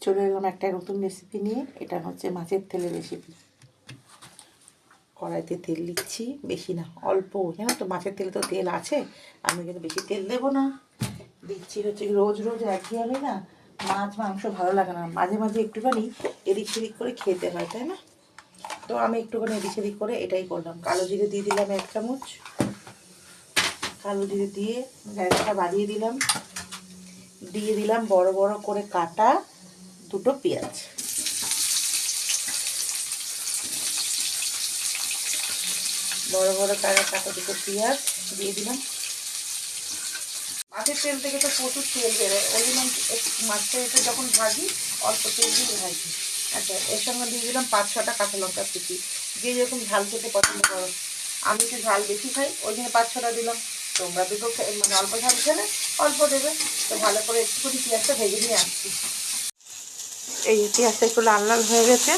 চলে এলাম একটা নতুন রেসিপি নিয়ে। এটা হচ্ছে মাছের তেলের রেসিপি। কড়াইতে তেল দিচ্ছি, বেশি না, অল্প, জানো তো মাছের তেলে তো তেল আছে, আমি কিন্তু বেশি তেল দেবো না। দিচ্ছি হচ্ছে রোজ রোজ একঘেয়েমি না, মাছ মাংস ভালো লাগে না, মাঝে মাঝে একটুখানি এদিক সেদিক করে খেতে হয়, তাই না? তো আমি একটুখানি এদিক সেদিক করে এটাই করলাম। কালো জিরে দিয়ে দিলাম 1 চামচ, কালো জিরে দিয়ে গ্যাসটা বাড়িয়ে দিলাম। দিয়ে দিলাম বড় বড় করে কাটা 2টো পেঁয়াজ। বড় বড় কাটা 2টো পেঁয়াজ দিয়ে দিলাম। মাছের তেল থেকে তো প্রচুর তেল বেরোয়, ওই জন্য মাছটা এটা যখন ভাজি অল্প তেল দিয়ে ভাজি। আচ্ছা, এর সঙ্গে দিয়ে দিলাম 5-6টা কাঁচা লঙ্কা কুচি। যে যেরকম ঝাল খেতে পছন্দ করো, আমি একটু ঝাল বেশি খাই, ওই জন্য 5-6টা দিলাম। তোমরা দুটো মানে অল্প ঝাল খেলে অল্প দেবে। তো ভালো করে একটুখানি পেঁয়াজটা ভেজে নিয়ে আসছি। এই পেঁয়াজটা একটু লাল লাল হয়ে গেছে,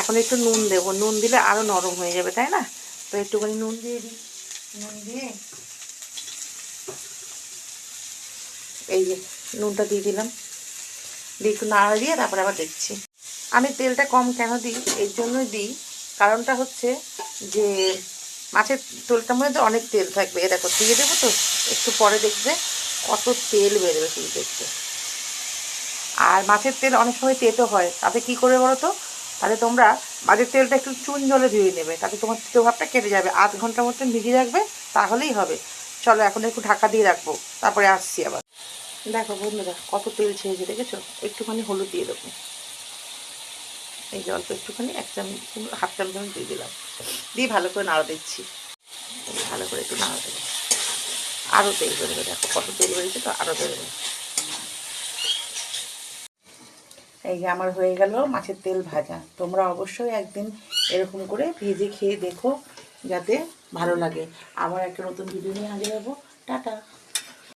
এখন একটু নুন দেবো, নুন দিলে আরও নরম হয়ে যাবে, তাই না? তো একটুখানি নুন দিয়ে দিই। নুন দিয়ে এই যে নুনটা দিয়ে দিলাম, দিয়ে একটু নাড়া দিয়ে তারপরে আবার দেখছি। আমি তেলটা কম কেন দিই, এর জন্যই দিই, কারণটা হচ্ছে যে মাছের তেলটার মধ্যে অনেক তেল থাকবে। এ দেখো দিয়ে দেবো তো, একটু পরে দেখবে কত তেল বেরোবে শুধু দেখবে। আর মাছের তেল অনেক সময় তেতো হয়, তাতে কী করে বলো তো? তাহলে তোমরা মাছের তেলটা একটু চুন জলে ধুয়ে নেবে, তাতে তোমার তেতো ভাবটা কেটে যাবে। 1/2 ঘন্টার মতন ভিজিয়ে রাখবে, তাহলেই হবে। চলো এখন একটু ঢাকা দিয়ে রাখবো, তারপরে আসছি আবার। দেখো বন্ধুরা কত তেল ছেড়েছে, দেখেছো? একটুখানি হলুদ দিয়ে দেবো, এই যে অল্প একটুখানি 1 চামচ, 1/2 চামচ দিয়ে দিলাম। দিয়ে ভালো করে নাড়া দিচ্ছি, ভালো করে একটু নাড়া দেবো। আরও তেল বেরোবে, দেখো কত তেল বেরিয়েছে, তো আরও বেরোবে। এই যে আমার হয়ে গেল মাছের তেল ভাজা। তোমরা অবশ্যই একদিন এরকম করে ভেজে খেয়ে দেখো, যাতে ভালো লাগে। আবার একটা নতুন ভিডিও নিয়ে হাজির হবো। টাটা।